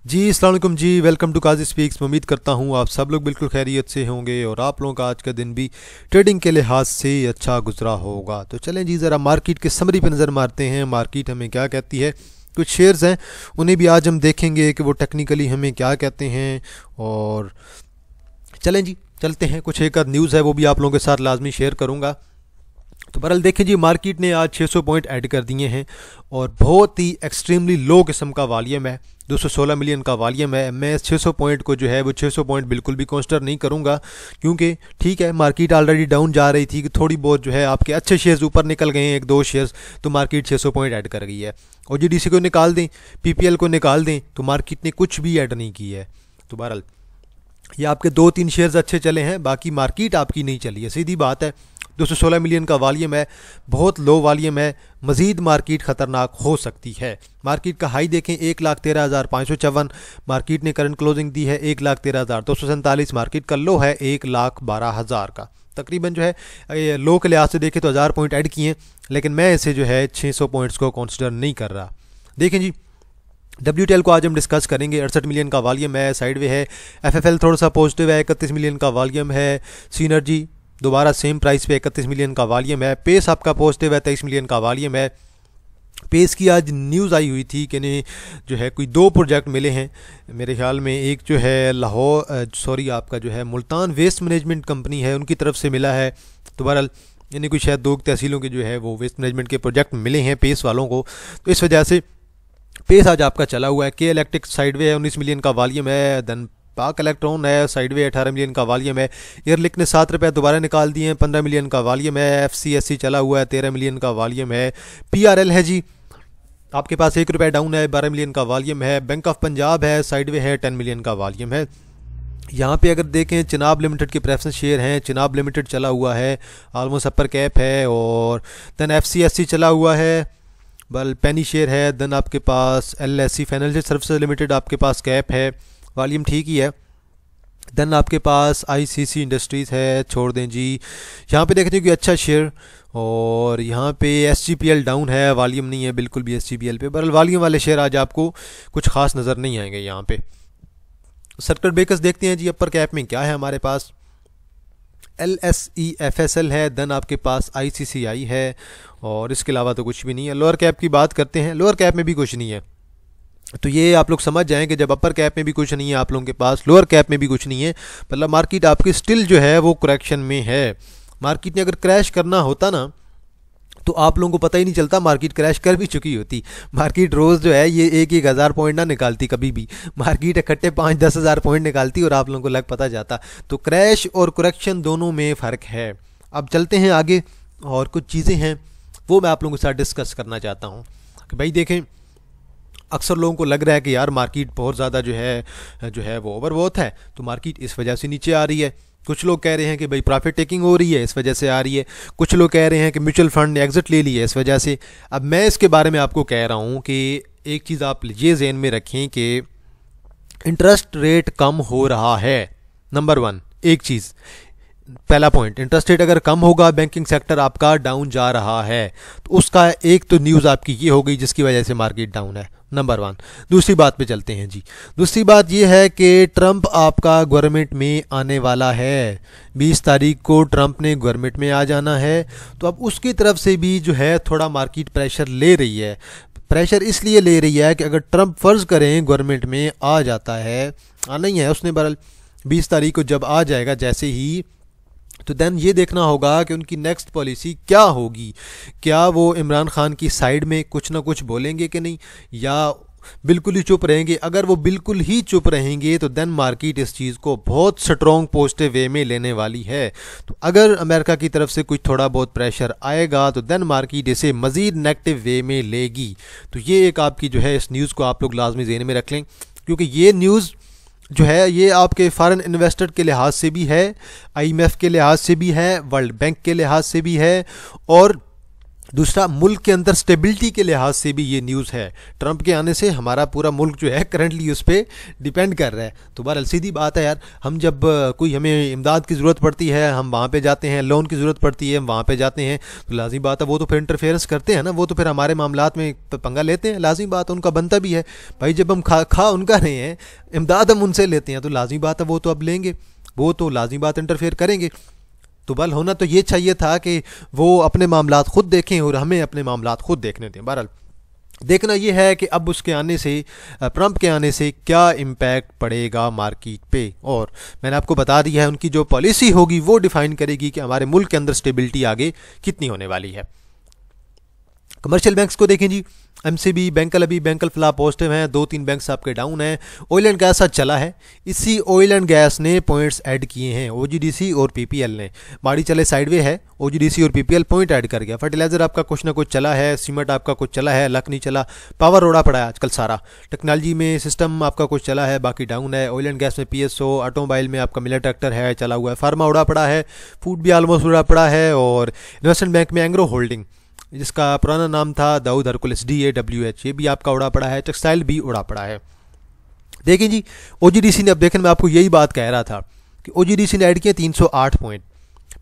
जी अस्सलाम वालेकुम जी, welcome to Qazi speaks. मैं उम्मीद करता हूँ आप सब लोग बिल्कुल खैरियत से होंगे और आप लोगों का आज का दिन भी ट्रेडिंग के लिहाज से अच्छा गुजरा होगा। तो चलें जी, ज़रा मार्केट के समरी पर नज़र मारते हैं। मार्केट हमें क्या कहती है, कुछ शेयर्स हैं उन्हें भी आज हम देखेंगे कि वो टेक्निकली हमें क्या कहते हैं। और चलें जी, चलते हैं। कुछ एक आध न्यूज़ है वो भी आप लोगों के साथ लाजमी शेयर करूँगा। तो बहरहाल देखें जी, मार्केट ने आज 600 पॉइंट ऐड कर दिए हैं और बहुत ही एक्सट्रीमली लो किस्म का वॉल्यूम है। 216 मिलियन का वॉल्यूम है। मैं 600 पॉइंट को जो है वो 600 पॉइंट बिल्कुल भी कंसिडर नहीं करूंगा, क्योंकि ठीक है मार्केट ऑलरेडी डाउन जा रही थी कि थोड़ी बहुत जो है आपके अच्छे शेयर्स ऊपर निकल गए हैं, एक दो शेयर्स, तो मार्केट 600 पॉइंट ऐड कर गई है। और जीडीसी को निकाल दें, पीपीएल को निकाल दें, तो मार्केट ने कुछ भी ऐड नहीं की है। तो बहरहाल ये आपके दो तीन शेयर्स अच्छे चले हैं, बाकी मार्केट आपकी नहीं चली है, सीधी बात है। 216 मिलियन का वॉल्यूम है, बहुत लो वॉल्यूम है, मज़ीद मार्केट ख़तरनाक हो सकती है। मार्केट का हाई देखें 1,13,554, मार्केट ने करंट क्लोजिंग दी है 1,13,247, मार्केट का लो है 1,12,000 का। तकरीबन जो है लो के लिहाज से देखें तो 1000 पॉइंट ऐड किए, लेकिन मैं इसे जो है 600 पॉइंट्स को कंसिडर नहीं कर रहा। देखें जी, WTL को आज हम डिस्कस करेंगे। 68 मिलियन का वॉल्यूम है, साइडवे है। FFL थोड़ा सा पॉजिटिव है, 31 मिलियन का वॉल्यूम है। सीनर्जी दोबारा सेम प्राइस पे 31 मिलियन का वॉल्यूम है। पेस आपका पॉजिटिव है, 23 मिलियन का वॉल्यूम है। पेस की आज न्यूज़ आई हुई थी कि ने जो है कोई दो प्रोजेक्ट मिले हैं मेरे ख्याल में। एक जो है आपका जो है मुल्तान वेस्ट मैनेजमेंट कंपनी है, उनकी तरफ से मिला है। तो बहरहाल यानी कोई शायद दो तहसीलों के जो है वो वेस्ट मैनेजमेंट के प्रोजेक्ट मिले हैं पेस वालों को, तो इस वजह से पेस आज आपका चला हुआ है। के इलेक्ट्रिक साइडवे है, 19 मिलियन का वॉल्यूम है। देन पाक इलेक्ट्रॉन है, साइडवे 18 मिलियन का वॉल्यूम है। एयरलिक ने 7 रुपये दोबारा निकाल दिए हैं, 15 मिलियन का वॉल्यूम है। FCSC चला हुआ है, 13 मिलियन का वॉल्यूम है। PRL है जी आपके पास 1 रुपये डाउन है, 12 मिलियन का वॉल्यूम है। बैंक ऑफ पंजाब है, साइडवे है, 10 मिलियन का वॉल्यूम है। यहाँ पे अगर देखें चिनाब लिमिटेड के प्रेफरेंस शेयर हैं, चिनाब लिमिटेड चला हुआ है, ऑलमोस्ट अपर कैप है। और देन FCSC चला हुआ है, बल पेनी शेयर है। देन आपके पास LSC फाइनेंशियल सर्विसेज लिमिटेड आपके पास कैप है, वॉल्यूम ठीक ही है। देन आपके पास ICC इंडस्ट्रीज़ है, छोड़ दें जी। यहाँ पे देखते हैं कि अच्छा शेयर। और यहाँ पे SGPL डाउन है, वॉल्यूम नहीं है बिल्कुल भी SGPL पे। बहरहाल वॉल्यूम वाले शेयर आज आपको कुछ खास नज़र नहीं आएंगे यहाँ पे। सर्किट ब्रेकर्स देखते हैं जी, अपर कैप में क्या है हमारे पास। LSE FSL है, देन आपके पास ICCI है, और इसके अलावा तो कुछ भी नहीं है। लोअर कैप की बात करते हैं, लोअर कैप में भी कुछ नहीं है। तो ये आप लोग समझ जाएं कि जब अपर कैप में भी कुछ नहीं है आप लोगों के पास, लोअर कैप में भी कुछ नहीं है, मतलब मार्केट आपकी स्टिल जो है वो करेक्शन में है। मार्केट ने अगर क्रैश करना होता ना तो आप लोगों को पता ही नहीं चलता, मार्केट क्रैश कर भी चुकी होती। मार्केट रोज़ जो है ये 1,000 पॉइंट ना निकालती कभी भी, मार्केट इकट्ठे 5-10 हज़ार पॉइंट निकालती और आप लोगों को लग पता जाता। तो क्रैश और करेक्शन दोनों में फ़र्क है। अब चलते हैं आगे, और कुछ चीज़ें हैं वो मैं आप लोगों के साथ डिस्कस करना चाहता हूँ कि भाई देखें, अक्सर लोगों को लग रहा है कि यार मार्केट बहुत ज़्यादा जो है वो ओवरबॉथ है, तो मार्केट इस वजह से नीचे आ रही है। कुछ लोग कह रहे हैं कि भाई प्रॉफिट टेकिंग हो रही है, इस वजह से आ रही है। कुछ लोग कह रहे हैं कि म्यूचुअल फंड ने एग्जिट ले ली है, इस वजह से। अब मैं इसके बारे में आपको कह रहा हूँ कि एक चीज़ आप ये ज़हन में रखें कि इंटरेस्ट रेट कम हो रहा है, नंबर 1। एक चीज़, पहला पॉइंट, इंटरेस्ट रेट अगर कम होगा, बैंकिंग सेक्टर आपका डाउन जा रहा है, तो उसका एक तो न्यूज़ आपकी ये हो गई जिसकी वजह से मार्केट डाउन है, नंबर 1। दूसरी बात पे चलते हैं जी। दूसरी बात ये है कि ट्रंप आपका गवर्नमेंट में आने वाला है। 20 तारीख को ट्रंप ने गवर्नमेंट में आ जाना है, तो अब उसकी तरफ से भी जो है थोड़ा मार्केट प्रेशर ले रही है। प्रेशर इसलिए ले रही है कि अगर ट्रंप फ़र्ज़ करें गवर्नमेंट में आ जाता है, आना ही है उसने, बहरहाल 20 तारीख को जब आ जाएगा जैसे ही, तो देन ये देखना होगा कि उनकी नेक्स्ट पॉलिसी क्या होगी। क्या वो इमरान खान की साइड में कुछ ना कुछ बोलेंगे कि नहीं, या बिल्कुल ही चुप रहेंगे। अगर वो बिल्कुल ही चुप रहेंगे तो देन मार्केट इस चीज़ को बहुत स्ट्रॉन्ग पॉजिटिव वे में लेने वाली है। तो अगर अमेरिका की तरफ से कुछ थोड़ा बहुत प्रेशर आएगा तो देन मार्केट इसे मज़ीद नेगेटिव वे में लेगी। तो ये एक आपकी जो है इस न्यूज़ को आप लोग लाजमी ज़हन में रख लें, क्योंकि ये न्यूज़ जो है ये आपके फॉरेन इन्वेस्टर के लिहाज से भी है, IMF के लिहाज से भी है, वर्ल्ड बैंक के लिहाज से भी है, और दूसरा, मुल्क के अंदर स्टेबिलिटी के लिहाज से भी ये न्यूज़ है। ट्रंप के आने से हमारा पूरा मुल्क जो है करंटली उस पर डिपेंड कर रहा है। तो बहरहाल सीधी बात है यार, हम जब कोई हमें इमदाद की ज़रूरत पड़ती है हम वहाँ पे जाते हैं, लोन की ज़रूरत पड़ती है हम वहाँ पे जाते हैं, तो लाजमी बात है वो तो फिर इंटरफेरेंस करते हैं ना, वो तो फिर हमारे मामलात में पंगा लेते हैं। लाजमी बात है, उनका बनता भी है भाई, जब हम खा उनका रहे हैं, इमदाद हम उनसे लेते हैं, तो लाजमी बात है वो तो अब लेंगे, वो तो लाजमी बात इंटरफेयर करेंगे। तो बल होना तो ये चाहिए था कि वो अपने मामलात खुद देखें और हमें अपने मामलात खुद देखने दें। बहरहाल देखना ये है कि अब उसके आने से, ट्रंप के आने से क्या इम्पैक्ट पड़ेगा मार्केट पे। और मैंने आपको बता दिया है उनकी जो पॉलिसी होगी वो डिफ़ाइन करेगी कि हमारे मुल्क के अंदर स्टेबिलिटी आगे कितनी होने वाली है। कमर्शियल बैंक्स को देखें जी, एमसीबी, बैंकल, अभी बैंकल फिलहाल पॉजिटिव हैं, 2-3 बैंक्स आपके डाउन हैं। ऑयल एंड गैस आज चला है, इसी ऑयल एंड गैस ने पॉइंट्स ऐड किए हैं, ओजीडीसी और पीपीएल ने। माड़ी चले साइडवे है, ओजीडीसी और पीपीएल पॉइंट ऐड कर गया। फर्टिलाइजर आपका कुछ ना कुछ चला है, सीमेंट आपका कुछ चला है, लक नहीं चला, पावर उड़ा पड़ा है आजकल सारा। टेक्नोलॉजी में सिस्टम आपका कुछ चला है, बाकी डाउन है। ऑयल एंड गैस में पीएसओ, ऑटोमोबाइल में आपका मिलर ट्रैक्टर है चला हुआ है, फार्मा उड़ा पड़ा है, फूड भी ऑलमोस्ट उड़ा पड़ा है। और इन्वेस्टमेंट बैंक में एंग्रो होल्डिंग, जिसका पुराना नाम था दाऊद हरकुलिस DAWH, ये भी आपका उड़ा पड़ा है। टेक्सटाइल भी उड़ा पड़ा है। देखिए जी, ओजीडीसी ने, अब देखें मैं आपको यही बात कह रहा था कि ओजीडीसी ने ऐड किया 308 पॉइंट,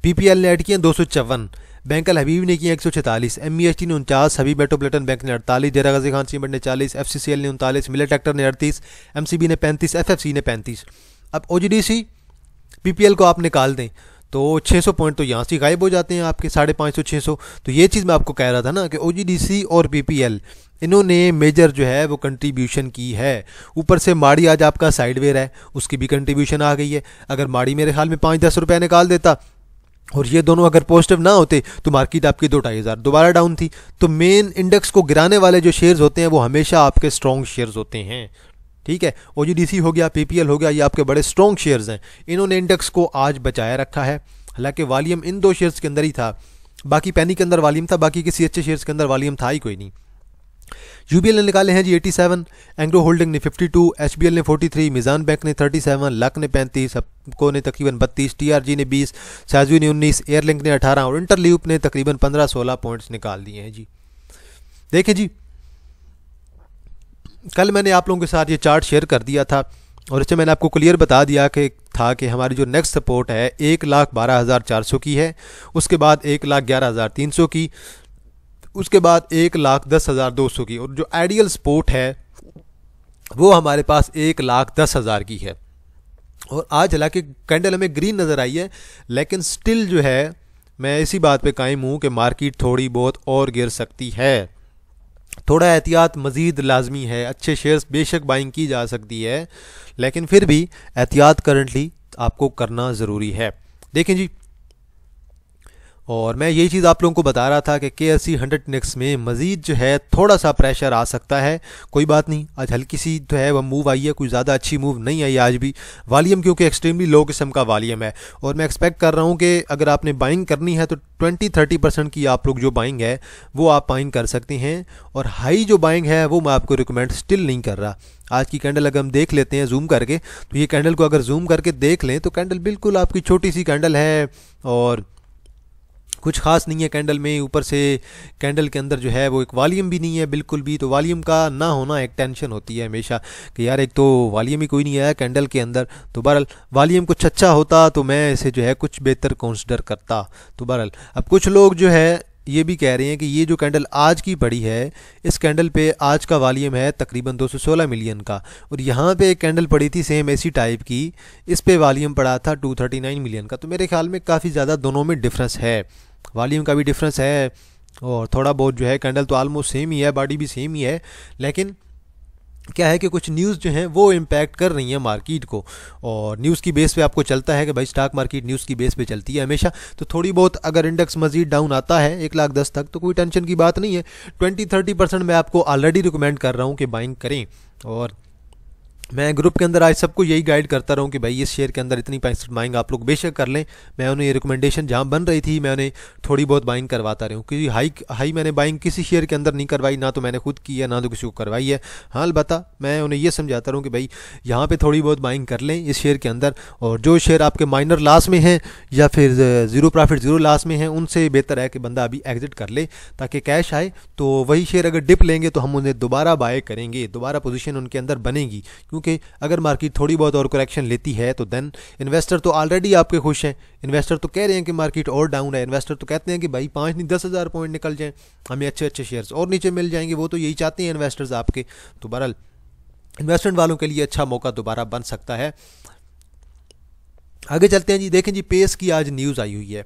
पीपीएल ने ऐड किया 254, बैंकल हबीब ने किया 146, MEHT ने 49, हबीब मेट्रोपॉलिटन बैंक ने 48, डेरा गाजी खान सीमेंट ने 40, FCCL ने 39, मिलर ट्रैक्टर ने 38, MCB ने 35, FFC ने 35। अब ओजीडीसी पीपीएल को आप निकाल दें तो 600 पॉइंट तो यहाँ से गायब हो जाते हैं आपके, 550-600। तो ये चीज़ मैं आपको कह रहा था ना कि ओजीडीसी और पीपीएल इन्होंने मेजर जो है वो कंट्रीब्यूशन की है। ऊपर से माड़ी आज आपका साइडवेयर है, उसकी भी कंट्रीब्यूशन आ गई है। अगर माड़ी मेरे ख्याल में 5-10 रुपये निकाल देता और ये दोनों अगर पॉजिटिव ना होते तो मार्केट आपकी 2-2.5 हज़ार दोबारा डाउन थी। तो मेन इंडेक्स को गिराने वाले जो शेयर्स होते हैं वो हमेशा आपके स्ट्रॉन्ग शेयर्स होते हैं। ठीक है, ओजीडीसी हो गया, पीपीएल हो गया, ये आपके बड़े स्ट्रॉन्ग शेयर्स हैं, इन्होंने इंडेक्स को आज बचाया रखा है। हालांकि वॉल्यूम इन दो शेयर्स के अंदर ही था, बाकी पैनी के अंदर वॉल्यूम था, बाकी किसी अच्छे शेयर्स के अंदर वॉल्यूम था ही कोई नहीं। यूबीएल ने निकाले हैं जी 87, एंग्रो होल्डिंग ने 52, एचबीएल ने 43, मिजान बैंक ने 37, लक ने 35, सबको ने तकरीबन 32, टीआरजी ने 20, साजवी ने 19, एयरलिंक ने 18 और इंटरलीप ने तकरीबन 15-16 पॉइंट्स निकाल दिए हैं जी। देखिए जी, कल मैंने आप लोगों के साथ ये चार्ट शेयर कर दिया था और इससे मैंने आपको क्लियर बता दिया कि हमारी जो नेक्स्ट सपोर्ट है 1,12,400 की है, उसके बाद 1,11,300 की, उसके बाद 1,10,200 की, और जो आइडियल सपोर्ट है वो हमारे पास 1,10,000 की है। और आज हालांकि कैंडल हमें ग्रीन नज़र आई है, लेकिन स्टिल जो है मैं इसी बात पे कायम हूँ कि मार्केट थोड़ी बहुत और गिर सकती है। थोड़ा एहतियात मज़ीद लाजमी है। अच्छे शेयर्स बेशक बाइंग की जा सकती है, लेकिन फिर भी एहतियात करंटली आपको करना ज़रूरी है। देखें जी, और मैं यही चीज़ आप लोगों को बता रहा था कि KSE 100 इंडेक्स में मज़ीद जो है थोड़ा सा प्रेशर आ सकता है। कोई बात नहीं, आज हल्की सी जो है वह मूव आई है, कोई ज़्यादा अच्छी मूव नहीं आई आज भी। वॉल्यूम क्योंकि एक्सट्रीमली लो किस्म का वॉल्यूम है, और मैं एक्सपेक्ट कर रहा हूँ कि अगर आपने बाइंग करनी है तो 20-30% की आप लोग जो बाइंग है वो आप बाइंग कर सकते हैं। और हाई जो बाइंग है वो मैं आपको रिकमेंड स्टिल नहीं कर रहा। आज की कैंडल अगर हम देख लेते हैं जूम करके, तो ये कैंडल को अगर जूम करके देख लें तो कैंडल बिल्कुल आपकी छोटी सी कैंडल है और कुछ खास नहीं है कैंडल में। ऊपर से कैंडल के अंदर जो है वो एक वॉल्यूम भी नहीं है बिल्कुल भी। तो वॉल्यूम का ना होना एक टेंशन होती है हमेशा कि यार एक तो वॉल्यूम ही कोई नहीं है कैंडल के अंदर। तो बहरहाल वॉल्यूम कुछ अच्छा होता तो मैं इसे जो है कुछ बेहतर कंसिडर करता। तो बहरहाल अब कुछ लोग जो है ये भी कह रहे हैं कि ये जो कैंडल आज की पड़ी है, इस कैंडल पे आज का वॉल्यूम है तकरीबन 216 मिलियन का, और यहाँ पे एक कैंडल पड़ी थी सेम ऐसी टाइप की, इस पे वॉल्यूम पड़ा था 239 मिलियन का। तो मेरे ख्याल में काफ़ी ज़्यादा दोनों में डिफरेंस है, वॉल्यूम का भी डिफरेंस है और थोड़ा बहुत जो है कैंडल तो आलमोस्ट सेम ही है, बॉडी भी सेम ही है। लेकिन क्या है कि कुछ न्यूज़ जो हैं वो इम्पैक्ट कर रही हैं मार्केट को, और न्यूज़ की बेस पे आपको चलता है कि भाई स्टॉक मार्केट न्यूज़ की बेस पे चलती है हमेशा। तो थोड़ी बहुत अगर इंडेक्स मजीद डाउन आता है 1,10,000 तक तो कोई टेंशन की बात नहीं है। 20-30% मैं आपको ऑलरेडी रिकमेंड कर रहा हूँ कि बाइंग करें। और मैं ग्रुप के अंदर आज सबको यही गाइड करता रहूँ कि भाई इस शेयर के अंदर इतनी पैसे बाइंग आप लोग बेशक कर लें। मैं उन्हें ये रिकमेंडेशन जहाँ बन रही थी मैं उन्हें थोड़ी बहुत बाइंग करवाता रहूँ, क्योंकि हाई मैंने बाइंग किसी शेयर के अंदर नहीं करवाई, ना तो मैंने खुद की है ना तो किसी को करवाई है। हाँ अलबत्ता मैं उन्हें ये समझाता रहूँ कि भाई यहाँ पर थोड़ी बहुत बाइंग कर लें इस शेयर के अंदर, और जो शेयर आपके माइनर लॉस में हैं या फिर ज़ीरो प्रॉफिट ज़ीरो लॉस में हैं उनसे बेहतर है कि बंदा अभी एग्जिट कर ले, ताकि कैश आए तो वही शेयर अगर डिप लेंगे तो हम उन्हें दोबारा बाय करेंगे, दोबारा पोजीशन उनके अंदर बनेगी। क्योंकि अगर मार्केट थोड़ी बहुत और करेक्शन लेती है तो देन इन्वेस्टर तो ऑलरेडी आपके खुश हैं, इन्वेस्टर तो कह रहे हैं कि मार्केट और डाउन है, इन्वेस्टर तो कहते हैं कि भाई 5 नहीं 10,000 पॉइंट निकल जाएं, हमें अच्छे अच्छे शेयर्स और नीचे मिल जाएंगे, वो तो यही चाहते हैं इन्वेस्टर्स आपके। तो बहरहाल इन्वेस्टमेंट वालों के लिए अच्छा मौका दोबारा बन सकता है। आगे चलते हैं जी। देखें जी, पेस की आज न्यूज़ आई हुई है।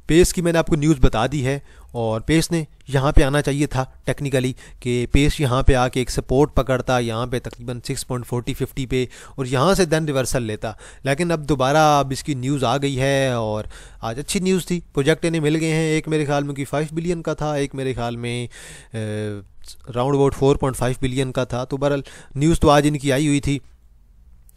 पेस की मैंने आपको न्यूज़ बता दी है, और पेस ने यहाँ पे आना चाहिए था टेक्निकली कि पेस यहाँ पे आके एक सपोर्ट पकड़ता यहाँ पे तकरीबन 6.40-50 पे, और यहाँ से देन रिवर्सल लेता। लेकिन अब दोबारा अब इसकी न्यूज़ आ गई है, और आज अच्छी न्यूज़ थी, प्रोजेक्ट इन्हें मिल गए हैं। एक मेरे ख्याल में कि 5 बिलियन का था, एक मेरे ख्याल में राउंड अबाउट 4.5 बिलियन का था। तो बहरहाल न्यूज़ तो आज इनकी आई हुई थी,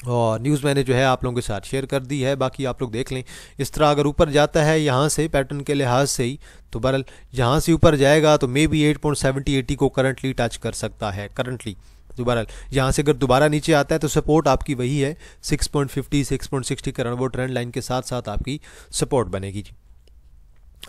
और न्यूज़ मैंने जो है आप लोगों के साथ शेयर कर दी है, बाकी आप लोग देख लें। इस तरह अगर ऊपर जाता है यहाँ से पैटर्न के लिहाज से ही, तो बहरहाल यहाँ से ऊपर जाएगा तो मे बी 8.70-80 को करंटली टच कर सकता है करंटली। तो बहरहाल यहाँ से अगर दोबारा नीचे आता है तो सपोर्ट आपकी वही है 6.50 6.60 करंट, वो ट्रेंड लाइन के साथ साथ आपकी सपोर्ट बनेगी जी।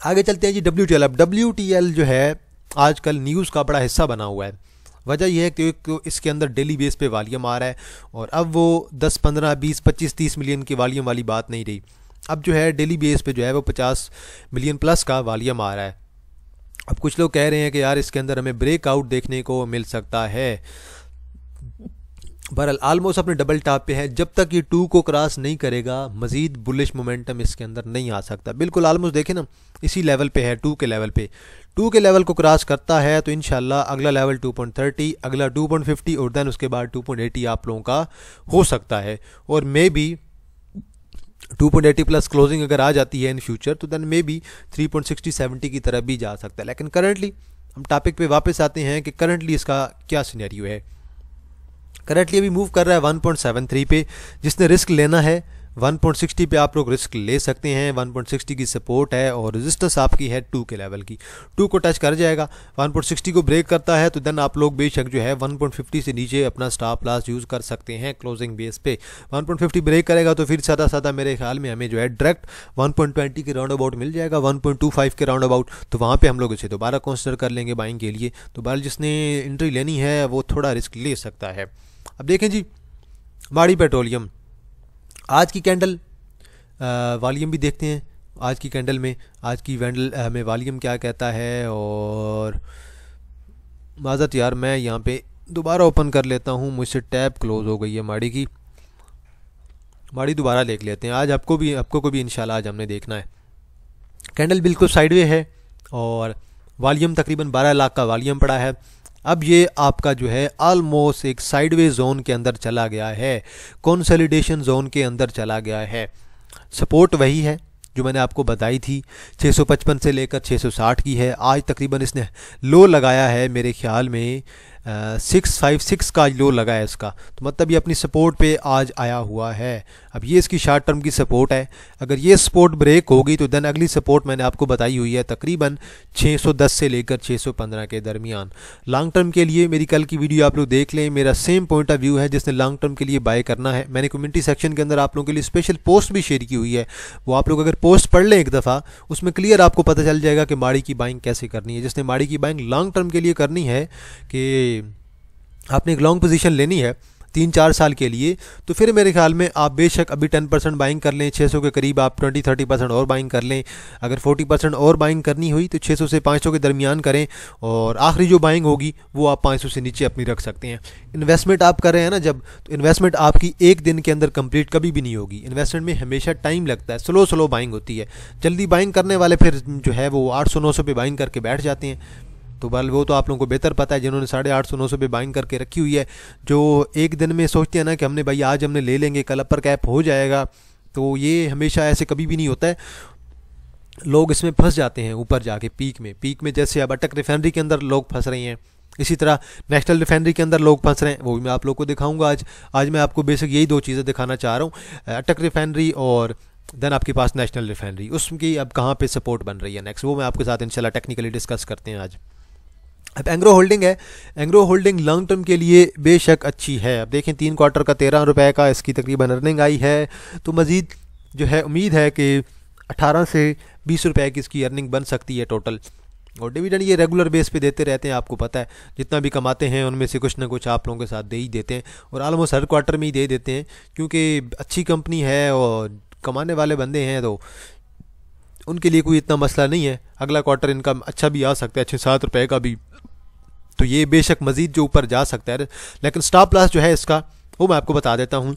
आगे चलते हैं जी। WTL। अब WTL जो है आजकल न्यूज़ का बड़ा हिस्सा बना हुआ है। वजह यह है कि इसके अंदर डेली बेस पे वॉल्यूम आ रहा है, और अब वो 10, 15, 20, 25, 30 मिलियन की वॉल्यूम वाली बात नहीं रही। अब जो है डेली बेस पे जो है वो 50 मिलियन प्लस का वॉल्यूम आ रहा है। अब कुछ लोग कह रहे हैं कि यार इसके अंदर हमें ब्रेकआउट देखने को मिल सकता है। बहरहाल आलमोस्ट अपने डबल टॉप पे है, जब तक ये 2 को क्रॉस नहीं करेगा मजीद बुलिश मोमेंटम इसके अंदर नहीं आ सकता। बिल्कुल आलमोस्ट देखें ना इसी लेवल पे है, 2 के लेवल पे। 2 के लेवल को क्रॉस करता है तो इंशाल्लाह अगला लेवल 2.30, अगला 2.50, और देन उसके बाद 2.80 आप लोगों का हो सकता है। और मे बी 2.80 प्लस क्लोजिंग अगर आ जाती है इन फ्यूचर तो देन मे बी 3.60-70 की तरफ भी जा सकता है। लेकिन करंटली हम टॉपिक पे वापस आते हैं कि करंटली इसका क्या सिनेरियो है। करंटली अभी मूव कर रहा है 1.73 पे। जिसने रिस्क लेना है 1.60 पे आप लोग रिस्क ले सकते हैं। 1.60 की सपोर्ट है, और रेजिस्टेंस आपकी है 2 के लेवल की। 2 को टच कर जाएगा, 1.60 को ब्रेक करता है तो देन आप लोग बेशक जो है 1.50 से नीचे अपना स्टॉप लॉस यूज़ कर सकते हैं क्लोजिंग बेस पे। 1.50 ब्रेक करेगा तो फिर सादा सादा मेरे ख्याल में हमें जो है डायरेक्ट 1.20 के राउंड अबाउट मिल जाएगा, 1.25 के राउंड अबाउट। तो वहाँ पर हम लोग इसे दोबारा कंसिडर कर लेंगे बाइंग के लिए। तो बहरहाल जिसने एंट्री लेनी है वो थोड़ा रिस्क ले सकता है। अब देखें जी, माड़ी पेट्रोलियम आज की कैंडल वॉल्यूम भी देखते हैं। आज की कैंडल में आज की कैंडल हमें वॉल्यूम क्या कहता है। और माज़रत यार मैं यहाँ पे दोबारा ओपन कर लेता हूँ, मुझसे टैब क्लोज हो गई है माड़ी की। माड़ी दोबारा देख लेते हैं। आज आपको को भी इंशाल्लाह आज हमने देखना है। कैंडल बिल्कुल साइडवे है, और वॉल्यूम तकरीबन 12 लाख का वॉल्यूम पड़ा है। अब ये आपका जो है ऑलमोस्ट एक साइडवे जोन के अंदर चला गया है, कंसोलिडेशन जोन के अंदर चला गया है। सपोर्ट वही है जो मैंने आपको बताई थी, 655 से लेकर 660 की है। आज तकरीबन इसने लो लगाया है मेरे ख्याल में 656 का लो लगा है इसका, तो मतलब ये अपनी सपोर्ट पे आज आया हुआ है। अब ये इसकी शॉर्ट टर्म की सपोर्ट है। अगर ये सपोर्ट ब्रेक होगी तो देन अगली सपोर्ट मैंने आपको बताई हुई है तकरीबन 610 से लेकर 615 के दरमियान। लॉन्ग टर्म के लिए मेरी कल की वीडियो आप लोग देख लें, मेरा सेम पॉइंट ऑफ व्यू है। जिसने लॉन्ग टर्म के लिए बाय करना है, मैंने कम्युनिटी सेक्शन के अंदर आप लोगों के लिए स्पेशल पोस्ट भी शेयर की हुई है, वो आप लोग अगर पोस्ट पढ़ लें एक दफ़ा, उसमें क्लियर आपको पता चल जाएगा कि माड़ी की बाइंग कैसे करनी है। जिसने माड़ी की बाइंग लॉन्ग टर्म के लिए करनी है कि आपने एक लॉन्ग पोजीशन लेनी है 3-4 साल के लिए, तो फिर मेरे ख्याल में आप बेशक अभी 10% बाइंग कर लें, 600 के करीब आप 20-30% और बाइंग कर लें। अगर 40% और बाइंग करनी हुई तो 600 से 500 के दरमियान करें, और आखिरी जो बाइंग होगी वो आप 500 से नीचे अपनी रख सकते हैं। इन्वेस्टमेंट आप कर रहे हैं ना जब, तो इन्वेस्टमेंट आपकी एक दिन के अंदर कंप्लीट कभी भी नहीं होगी। इन्वेस्टमेंट में हमेशा टाइम लगता है, स्लो बाइंग होती है। जल्दी बाइंग करने वाले फिर जो है वो 800-900 पे बाइंग करके बैठ जाते हैं। तो बल वो तो आप लोगों को बेहतर पता है जिन्होंने 850-900 पे बाइंग करके रखी हुई है। जो एक दिन में सोचते हैं ना कि हमने भाई आज हमने ले लेंगे, कल अपर कैप हो जाएगा, तो ये हमेशा ऐसे कभी भी नहीं होता है। लोग इसमें फंस जाते हैं ऊपर जाके पीक में जैसे अब अटक रिफाइनरी के अंदर लोग फंस रहे हैं। इसी तरह नेशनल रिफाइनरी के अंदर लोग फंस रहे हैं, वो भी मैं आप लोग को दिखाऊंगा आज मैं आपको बेसिक यही 2 चीज़ें दिखाना चाह रहा हूँ, अटक रिफाइनरी और देन आपके पास नेशनल रिफाइनरी, उसकी अब कहाँ पे सपोर्ट बन रही है नेक्स्ट, वो मैं आपके साथ इंशाल्लाह टेक्निकली डिस्कस करते हैं आज। अब एंग्रो होल्डिंग है, एंग्रो होल्डिंग लॉन्ग टर्म के लिए बेशक अच्छी है। अब देखें 3 क्वार्टर का 13 रुपये का इसकी तकरीबन अर्निंग आई है, तो मज़ीद जो है उम्मीद है कि 18 से 20 रुपये की इसकी अर्निंग बन सकती है टोटल। और डिविडेंड ये रेगुलर बेस पे देते रहते हैं, आपको पता है जितना भी कमाते हैं उनमें से कुछ ना कुछ आप लोगों के साथ दे ही देते हैं, और ऑलमोस्ट हर क्वार्टर में ही दे देते हैं, क्योंकि अच्छी कंपनी है और कमाने वाले बंदे हैं, तो उनके लिए कोई इतना मसला नहीं है। अगला क्वार्टर इनका अच्छा भी आ सकता है, 6-7 रुपये का भी, तो ये बेशक मज़ीद जो ऊपर जा सकता है। लेकिन स्टॉप लॉस जो है इसका वो मैं आपको बता देता हूँ।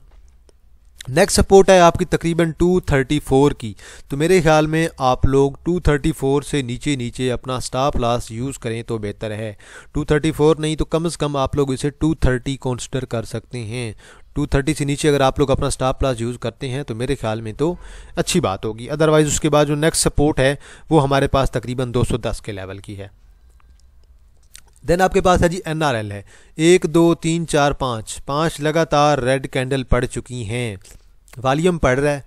नेक्स्ट सपोर्ट है आपकी तकरीबन 234 की, तो मेरे ख्याल में आप लोग 234 से नीचे अपना स्टॉप लॉस यूज़ करें तो बेहतर है। 234 नहीं तो कम से कम आप लोग इसे 230 कंसीडर कर सकते हैं। 230 से नीचे अगर आप लोग अपना स्टॉप लॉस यूज़ करते हैं तो मेरे ख्याल में तो अच्छी बात होगी। अदरवाइज़ उसके बाद जो नेक्स्ट सपोर्ट है वो हमारे पास तकरीबन 210 के लेवल की है। देन आपके पास है जी NRL है, 1 2 3 4 5 लगातार रेड कैंडल पड़ चुकी हैं, वॉल्यूम पड़ रहा है,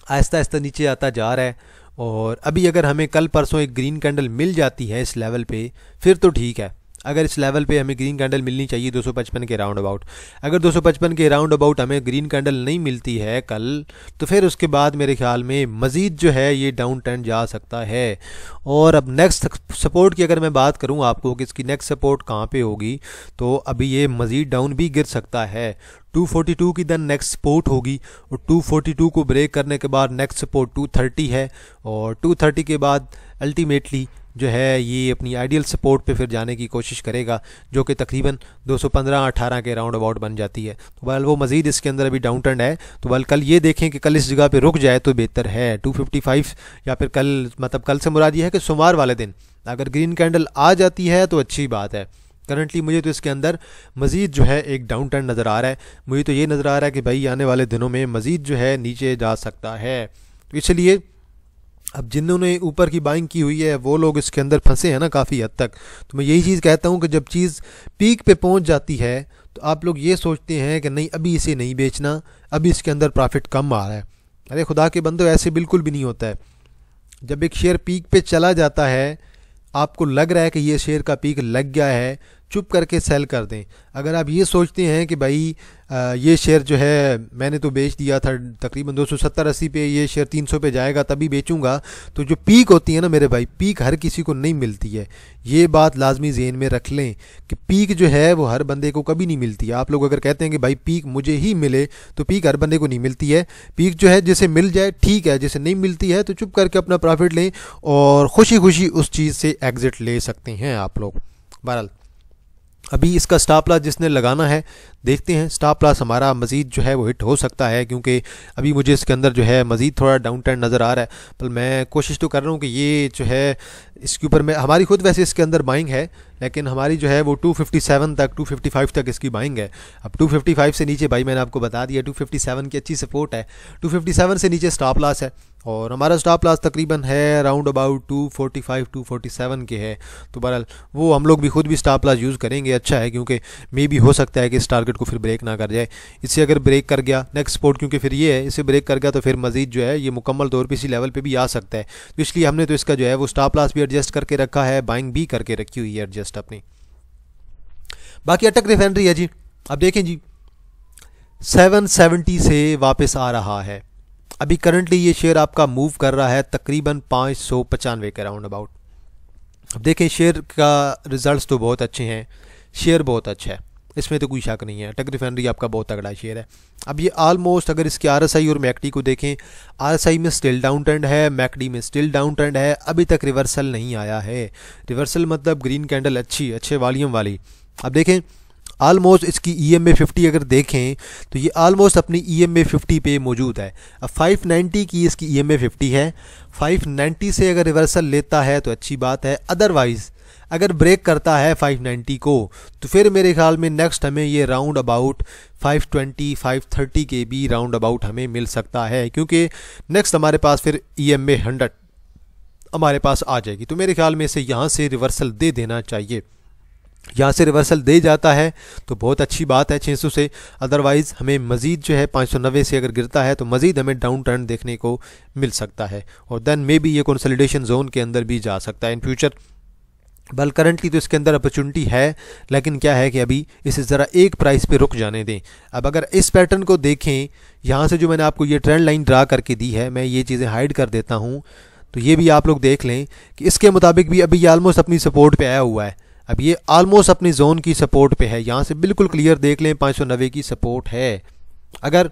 आहिस्ता आहिस्ता नीचे आता जा रहा है। और अभी अगर हमें कल परसों एक ग्रीन कैंडल मिल जाती है इस लेवल पे फिर तो ठीक है। अगर इस लेवल पे हमें ग्रीन कैंडल मिलनी चाहिए 255 के राउंड अबाउट, अगर 255 के राउंड अबाउट हमें ग्रीन कैंडल नहीं मिलती है कल, तो फिर उसके बाद मेरे ख्याल में मज़ीद जो है ये डाउन ट्रेंड जा सकता है। और अब नेक्स्ट सपोर्ट की अगर मैं बात करूं आपको कि इसकी नेक्स्ट सपोर्ट कहां पे होगी, तो अभी ये मज़ीद डाउन भी गिर सकता है। 242 की देन नेक्स्ट सपोर्ट होगी, और 242 को ब्रेक करने के बाद नेक्स्ट सपोर्ट 230 है, और 230 के बाद अल्टीमेटली जो है ये अपनी आइडियल सपोर्ट पे फिर जाने की कोशिश करेगा, जो कि तकरीबन 215-18 के राउंड अबाउट बन जाती है। तो बल वो मज़ीद इसके अंदर अभी डाउन ट्रेंड है, तो बल कल ये देखें कि कल इस जगह पे रुक जाए तो बेहतर है। 255 या फिर कल, मतलब कल से मुराद ये है कि सोमवार वाले दिन अगर ग्रीन कैंडल आ जाती है तो अच्छी बात है। करंटली मुझे तो इसके अंदर मज़ीद जो है एक डाउन ट्रेंड नज़र आ रहा है, मुझे तो ये नज़र आ रहा है कि भाई आने वाले दिनों में मज़ीद जो है नीचे जा सकता है। तो इसलिए अब जिन्होंने ऊपर की बाइंग की हुई है वो लोग इसके अंदर फंसे हैं ना काफ़ी हद तक। तो मैं यही चीज़ कहता हूँ कि जब चीज़ पीक पे पहुँच जाती है तो आप लोग ये सोचते हैं कि नहीं अभी इसे नहीं बेचना, अभी इसके अंदर प्रॉफिट कम आ रहा है। अरे खुदा के बंदो, ऐसे बिल्कुल भी नहीं होता है। जब एक शेयर पीक पे चला जाता है, आपको लग रहा है कि ये शेयर का पीक लग गया है, चुप करके सेल कर दें। अगर आप ये सोचते हैं कि भाई ये शेयर जो है मैंने तो बेच दिया था तकरीबन 270-80 पे, ये शेयर 300 पे जाएगा तभी बेचूंगा, तो जो पीक होती है ना मेरे भाई, पीक हर किसी को नहीं मिलती है। ये बात लाजमी ज़हन में रख लें कि पीक जो है वो हर बंदे को कभी नहीं मिलती है। आप लोग अगर कहते हैं कि भाई पीक मुझे ही मिले, तो पीक हर बंदे को नहीं मिलती है। पीक जो है जिसे मिल जाए ठीक है, जिसे नहीं मिलती है तो चुप करके अपना प्रॉफिट लें और खुशी खुशी उस चीज़ से एग्ज़िट ले सकते हैं आप लोग। बहरहाल अभी इसका स्टॉप लॉस जिसने लगाना है देखते हैं, स्टॉप लॉस हमारा मज़ीद जो है वो हिट हो सकता है, क्योंकि अभी मुझे इसके अंदर जो है मज़ीद थोड़ा डाउन ट्रेंड नज़र आ रहा है। पर मैं कोशिश तो कर रहा हूँ कि ये जो है इसके ऊपर मैं, हमारी खुद वैसे इसके अंदर बाइंग है, लेकिन हमारी जो है वो 257 तक 255 तक इसकी बाइंग है। अब 255 से नीचे भाई मैंने आपको बता दिया 257 की अच्छी सपोर्ट है, 257 से नीचे स्टॉप लॉस है, और हमारा स्टॉप लॉस तकरीबन है राउंड अबाउट 245-247 के है। तो बहरहाल वो हम लोग भी खुद भी स्टॉप लॉस यूज़ करेंगे, अच्छा है, क्योंकि मे भी हो सकता है कि इस टारगेट को फिर ब्रेक ना कर जाए। इससे अगर ब्रेक कर गया नेक्स्ट सपोर्ट, क्योंकि फिर ये है, इसे ब्रेक कर गया तो फिर मज़ीद जो है ये मुकम्मल तौर पर इसी लेवल पर भी आ सकता है। तो इसलिए हमने तो इसका जो है वो स्टॉप लॉस भी एडजस्ट करके रखा है, बाइंग भी करके रखी हुई है एडजस्ट अपनी। बाकी अटक रिफाइनरी है जी, अब देखें जी 770 से वापस आ रहा है। अभी करंटली ये शेयर आपका मूव कर रहा है तकरीबन 595 के राउंड अबाउट। अब देखें शेयर का रिजल्ट्स तो बहुत अच्छे हैं, शेयर बहुत अच्छा है, इसमें तो कोई शक नहीं है। अटक रिफाइनरी आपका बहुत तगड़ा शेयर है। अब ये ऑलमोस्ट अगर इसके RSI और मैकडी को देखें, RSI में स्टिल डाउन ट्रेंड है, मैकडी में स्टिल डाउन ट्रेंड है, अभी तक रिवर्सल नहीं आया है। रिवर्सल मतलब ग्रीन कैंडल अच्छे वॉल्यूम वाली। अब देखें ऑलमोस्ट इसकी EMA 50 अगर देखें तो ये ऑलमोस्ट अपनी EMA 50 पे मौजूद है। अब 590 की इसकी EMA 50 है, 590 से अगर रिवर्सल लेता है तो अच्छी बात है, अदरवाइज़ अगर ब्रेक करता है 590 को तो फिर मेरे ख्याल में नेक्स्ट हमें ये राउंड अबाउट 520-530 के भी राउंड अबाउट हमें मिल सकता है, क्योंकि नेक्स्ट हमारे पास फिर EMA 100 हमारे पास आ जाएगी। तो मेरे ख्याल में इसे यहाँ से रिवर्सल दे देना चाहिए। यहाँ से रिवर्सल दे जाता है तो बहुत अच्छी बात है 600 से, अदरवाइज़ हमें मज़ीद जो है 590 से अगर गिरता है तो मज़ीद हमें डाउन ट्रेंड देखने को मिल सकता है और देन मे बी ये कंसोलिडेशन जोन के अंदर भी जा सकता है इन फ्यूचर। बल करंटली तो इसके अंदर अपॉर्चुनिटी है, लेकिन क्या है कि अभी इसे ज़रा एक प्राइस पे रुक जाने दें। अब अगर इस पैटर्न को देखें, यहाँ से जो मैंने आपको ये ट्रेंड लाइन ड्रा करके दी है, मैं ये चीज़ें हाइड कर देता हूँ, तो ये भी आप लोग देख लें कि इसके मुताबिक भी अभी ये ऑलमोस्ट अपनी सपोर्ट पे आया हुआ है। अब ये ऑलमोस्ट अपनी जोन की सपोर्ट पे है, यहाँ से बिल्कुल क्लियर देख लें 590 की सपोर्ट है। अगर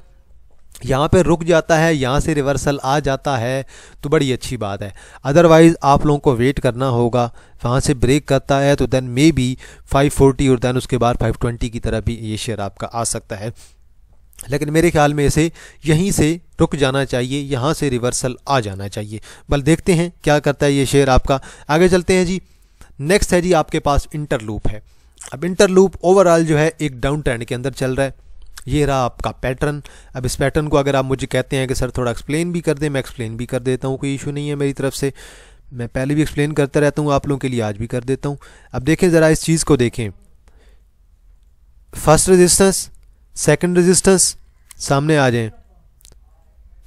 यहाँ पे रुक जाता है, यहाँ से रिवर्सल आ जाता है तो बड़ी अच्छी बात है, अदरवाइज़ आप लोगों को वेट करना होगा। वहाँ से ब्रेक करता है तो देन मे बी 540 और देन उसके बाद 520 की तरफ भी ये शेयर आपका आ सकता है, लेकिन मेरे ख्याल में इसे यहीं से रुक जाना चाहिए, यहाँ से रिवर्सल आ जाना चाहिए। बल देखते हैं क्या करता है ये शेयर आपका। आगे चलते हैं जी। नेक्स्ट है जी आपके पास इंटरलूप है। अब इंटरलूप ओवरऑल जो है एक डाउन ट्रेंड के अंदर चल रहा है, ये रहा आपका पैटर्न। अब इस पैटर्न को अगर आप मुझे कहते हैं कि सर थोड़ा एक्सप्लेन भी कर दें, मैं एक्सप्लेन भी कर देता हूँ, कोई इशू नहीं है मेरी तरफ से, मैं पहले भी एक्सप्लेन करता रहता हूँ आप लोगों के लिए, आज भी कर देता हूँ। अब देखें ज़रा इस चीज़ को देखें, फर्स्ट रेजिस्टेंस, सेकंड रेजिस्टेंस, सामने आ जाएं,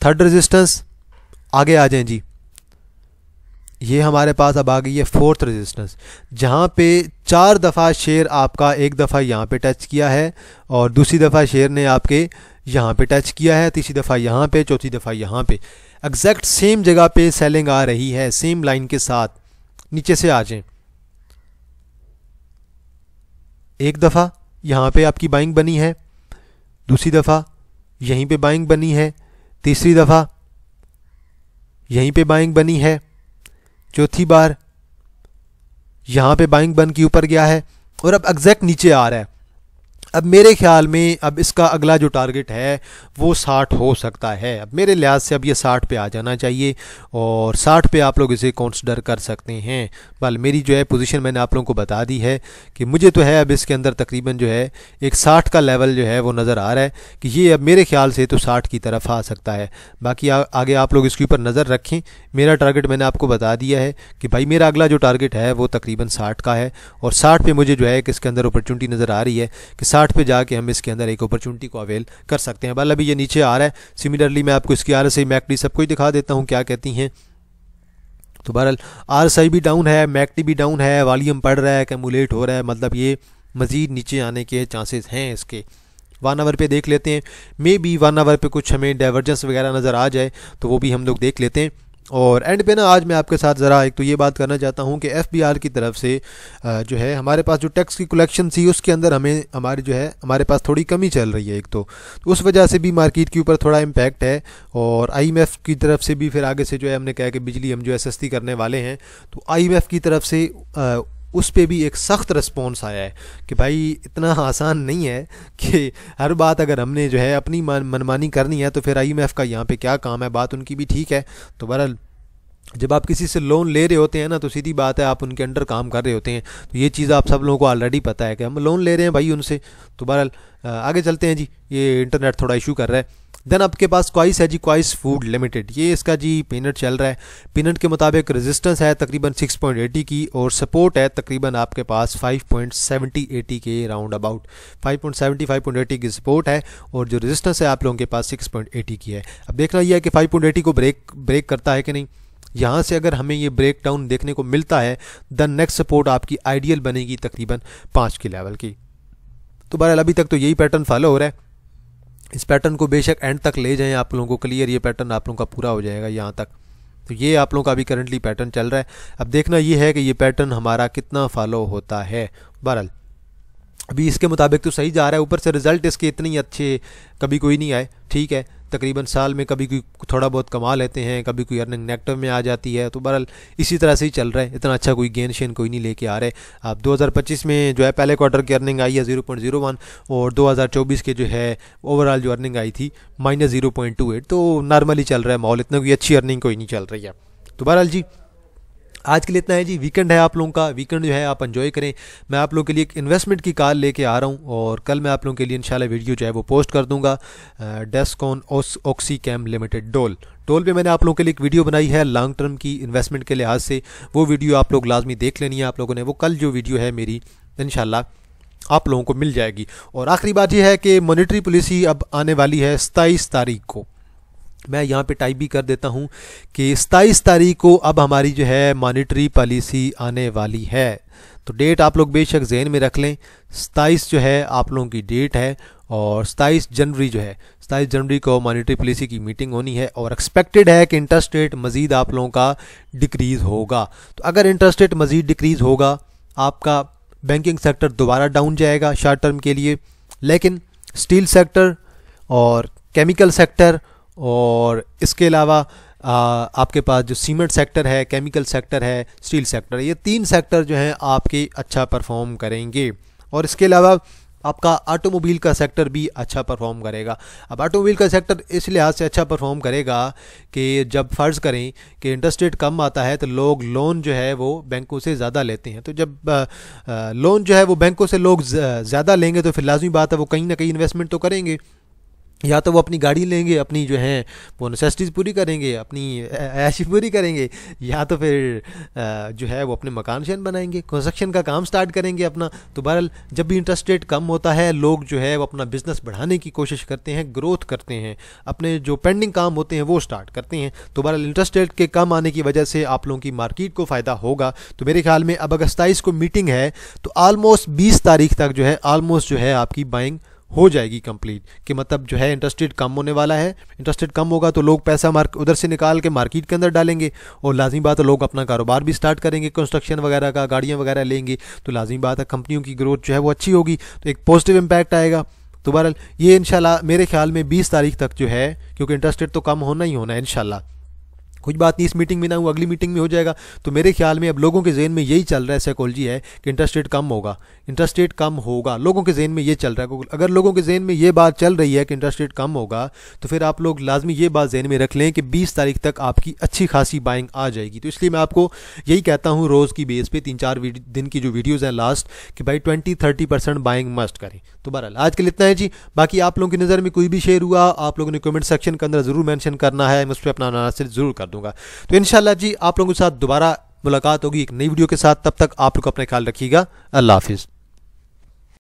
थर्ड रेजिस्टेंस, आगे आ जाएं जी, ये हमारे पास अब आ गई है फोर्थ रेजिस्टेंस, जहाँ पे 4 दफ़ा शेयर आपका, एक दफ़ा यहाँ पे टच किया है और दूसरी दफ़ा शेयर ने आपके यहाँ पे टच किया है, तीसरी दफ़ा यहाँ पे, चौथी दफ़ा यहाँ पे, एग्जैक्ट सेम जगह पे सेलिंग आ रही है सेम लाइन के साथ। नीचे से आ जाएं, एक दफ़ा यहाँ पे आपकी बाइंग बनी है, दूसरी दफ़ा यहीं पे बाइंग बनी है, तीसरी दफ़ा यहीं पे बाइंग बनी है, चौथी बार यहाँ पे बाइंग बन के ऊपर गया है और अब एग्जैक्ट नीचे आ रहा है। अब मेरे ख्याल में अब इसका अगला जो टारगेट है वो 60 हो सकता है। अब मेरे लिहाज से अब ये 60 पे आ जाना चाहिए और 60 पे आप लोग इसे कंसिडर कर सकते हैं। बल मेरी जो है पोजीशन मैंने आप लोगों को बता दी है कि मुझे तो है अब इसके अंदर तकरीबन जो है एक 60 का लेवल जो है वो नज़र आ रहा है कि ये अब मेरे ख्याल से तो 60 की तरफ आ सकता है। बाकी आगे आप लोग इसके ऊपर नज़र रखें। मेरा टारगेट मैंने आपको बता दिया है कि भाई मेरा अगला जो टारगेट है वो तकरीबन 60 का है और 60 पे मुझे जो है कि इसके अंदर अपॉर्चुनिटी नज़र आ रही है कि 60 पे जाके हम इसके अंदर एक अपॉर्चुनिटी को अवेल कर सकते हैं। बल अभी ये नीचे आ रहा है। सिमिलरली मैं आपको इसकी RSI मैकडी सबको ही दिखा देता हूँ क्या कहती हैं। तो बहरहाल RSI भी डाउन है, मैकडी भी डाउन है, वॉल्यूम पड़ रहा है, कैमुलेट हो रहा है, मतलब ये मज़ीद नीचे आने के चांसेस हैं इसके। 1 आवर पे देख लेते हैं, मे बी 1 आवर पे कुछ हमें डाइवर्जेंस वगैरह नज़र आ जाए तो वो भी हम लोग देख लेते हैं। और एंड पे ना आज मैं आपके साथ ज़रा एक तो ये बात करना चाहता हूँ कि FBR की तरफ से जो है हमारे पास जो टैक्स की कलेक्शन थी उसके अंदर हमारी जो है हमारे पास थोड़ी कमी चल रही है एक तो उस वजह से भी मार्केट के ऊपर थोड़ा इम्पैक्ट है। और IMF की तरफ से भी फिर आगे से जो है हमने कहा कि बिजली हम जो है सस्ती करने वाले हैं, तो IMF की तरफ से उस पे भी एक सख्त रिस्पॉन्स आया है कि भाई इतना आसान नहीं है कि हर बात अगर हमने जो है अपनी मनमानी करनी है तो फिर IMF का यहाँ पे क्या काम है। बात उनकी भी ठीक है। तो बहरहाल जब आप किसी से लोन ले रहे होते हैं ना तो सीधी बात है आप उनके अंडर काम कर रहे होते हैं, तो ये चीज़ आप सब लोगों को ऑलरेडी पता है कि हम लोन ले रहे हैं भाई उनसे। तो बहरहाल आगे चलते हैं जी, ये इंटरनेट थोड़ा इशू कर रहा है। देन आपके पास क्वाइस है जी, क्वाइस फूड लिमिटेड, ये इसका जी पिनट चल रहा है। पिनट के मुताबिक रेजिस्टेंस है तकरीबन 6.80 की और सपोर्ट है तकरीबन आपके पास 5.70-80 के राउंड अबाउट 5.70-5.80 की सपोर्ट है और जो रेजिस्टेंस है आप लोगों के पास 6.80 की है। अब देखना यह है कि 5.80 को ब्रेक करता है कि नहीं। यहाँ से अगर हमें ये ब्रेक डाउन देखने को मिलता है द नेक्स्ट सपोर्ट आपकी आइडियल बनेगी तकरीबन 5 के लेवल की। तो बहरहाल अभी तक तो यही पैटर्न फॉलो हो रहा है। इस पैटर्न को बेशक एंड तक ले जाएं आप लोगों को क्लियर, ये पैटर्न आप लोगों का पूरा हो जाएगा यहाँ तक। तो ये आप लोगों का अभी करंटली पैटर्न चल रहा है। अब देखना ये है कि ये पैटर्न हमारा कितना फॉलो होता है। बहरहाल अभी इसके मुताबिक तो सही जा रहा है, ऊपर से रिजल्ट इसके इतने अच्छे कभी कोई नहीं आए, ठीक है। तकरीबन साल में कभी कोई थोड़ा बहुत कमा लेते हैं, कभी कोई अर्निंग नेगेटिव में आ जाती है, तो बहरहाल इसी तरह से ही चल रहा है। इतना अच्छा कोई गेन शेन कोई नहीं लेके आ रहे। अब 2025 में जो है पहले क्वार्टर की अर्निंग आई है 0.01 और 2024 के जो है ओवरऑल जो अर्निंग आई थी -0.28, तो नॉर्मली चल रहा है माहौल, इतना कोई अच्छी अर्निंग कोई नहीं चल रही है। तो बहरहाल जी आज के लिए इतना है जी। वीकेंड है आप लोगों का, वीकेंड जो है आप एंजॉय करें। मैं आप लोगों के लिए एक इन्वेस्टमेंट की कॉल लेके आ रहा हूं और कल मैं आप लोगों के लिए इंशाल्लाह वीडियो जो है वो पोस्ट कर दूंगा। डेस्कॉन ऑक्सीकैम लिमिटेड डोल पे मैंने आप लोगों के लिए एक वीडियो बनाई है लॉन्ग टर्म की इन्वेस्टमेंट के लिहाज से, वो वीडियो आप लोग लाजमी देख लेनी है आप लोगों ने। वो कल जो वीडियो है मेरी इंशाल्लाह आप लोगों को मिल जाएगी। और आखिरी बात यह है कि मॉनेटरी पॉलिसी अब आने वाली है 27 तारीख को। मैं यहाँ पे टाइप भी कर देता हूँ कि 27 तारीख को अब हमारी जो है मॉनेटरी पॉलिसी आने वाली है। तो डेट आप लोग बेशक जहन में रख लें, 27 जो है आप लोगों की डेट है। और 27 जनवरी जो है, 27 जनवरी को मॉनेटरी पॉलिसी की मीटिंग होनी है और एक्सपेक्टेड है कि इंटरेस्ट रेट मज़ीद आप लोगों का डिक्रीज़ होगा। तो अगर इंटरेस्ट रेट मज़ीद डिक्रीज़ होगा, आपका बैंकिंग सेक्टर दोबारा डाउन जाएगा शॉर्ट टर्म के लिए, लेकिन स्टील सेक्टर और केमिकल सेक्टर और इसके अलावा आपके पास जो सीमेंट सेक्टर है, केमिकल सेक्टर है, स्टील सेक्टर, ये 3 सेक्टर जो हैं आपके अच्छा परफॉर्म करेंगे। और इसके अलावा आपका ऑटोमोबाइल का सेक्टर भी अच्छा परफॉर्म करेगा। अब ऑटोमोबाइल का सेक्टर इस लिहाज से अच्छा परफॉर्म करेगा कि जब फ़र्ज़ करें कि इंटरेस्ट रेट कम आता है तो लोग लोन जो है वो बैंकों से ज़्यादा लेते हैं। तो जब लोन जो है वो बैंकों से लोग ज़्यादा लेंगे तो फिर लाजमी बात है वो कहीं ना कहीं इन्वेस्टमेंट तो करेंगे। या तो वो अपनी गाड़ी लेंगे, अपनी जो है वो नेसेसिटीज़ पूरी करेंगे, अपनी ऐशी पूरी करेंगे, या तो फिर जो है वो अपने मकान शहन बनाएंगे, कंस्ट्रक्शन का काम स्टार्ट करेंगे अपना। तो बहरहाल जब भी इंटरेस्ट रेट कम होता है लोग जो है वो अपना बिज़नेस बढ़ाने की कोशिश करते हैं, ग्रोथ करते हैं, अपने जो पेंडिंग काम होते हैं वो स्टार्ट करते हैं। तो बहरहाल इंटरेस्ट रेट के कम आने की वजह से आप लोगों की मार्केट को फ़ायदा होगा। तो मेरे ख्याल में अब अगर 27 को मीटिंग है तो ऑलमोस्ट 20 तारीख तक जो है ऑलमोस्ट जो है आपकी बाइंग हो जाएगी कंप्लीट, कि मतलब जो है इंटरेस्ट रेट कम होने वाला है। इंटरेस्ट रेट कम होगा तो लोग पैसा उधर से निकाल के मार्केट के अंदर डालेंगे और लाजमी बात है लोग अपना कारोबार भी स्टार्ट करेंगे, कंस्ट्रक्शन वगैरह का, गाड़ियाँ वगैरह लेंगे। तो लाजमी बात है कंपनियों की ग्रोथ जो है वो अच्छी होगी, तो एक पॉजिटिव इम्पैक्ट आएगा। तो बहरहाल ये इंशाल्लाह मेरे ख्याल में 20 तारीख तक जो है, क्योंकि इंटरेस्ट रेट तो कम होना ही होना है इंशाल्लाह, कुछ बात नहीं इस मीटिंग में ना हो अगली मीटिंग में हो जाएगा। तो मेरे ख्याल में अब लोगों के जहन में यही चल रहा है, साइकोलॉजी है कि इंटरेस्ट रेट कम होगा, इंटरेस्ट रेट कम होगा, लोगों के जहन में ये चल रहा है। अगर लोगों के जहन में ये बात चल रही है कि इंटरेस्ट रेट कम होगा तो फिर आप लोग लाजमी ये बात जहन में रख लें कि 20 तारीख तक आपकी अच्छी खासी बाइंग आ जाएगी। तो इसलिए मैं आपको यही कहता हूँ रोज़ की बेस पे 3-4 दिन की जो वीडियोज़ हैं लास्ट, कि भाई 20-30% बाइंग मस्ट करें। तो बहरहाल आज के लिए इतना है जी। बाकी आप लोगों की नज़र में कोई भी शेयर हुआ आप लोगों ने कमेंट सेक्शन के अंदर ज़रूर मेंशन करना है, मैं उस पर अपना आंसर ज़रूर कर दूंगा। तो इंशाल्लाह जी आप लोगों के साथ दोबारा मुलाकात होगी एक नई वीडियो के साथ। तब तक आप लोग अपना ख्याल रखिएगा। अल्लाह हाफिज़।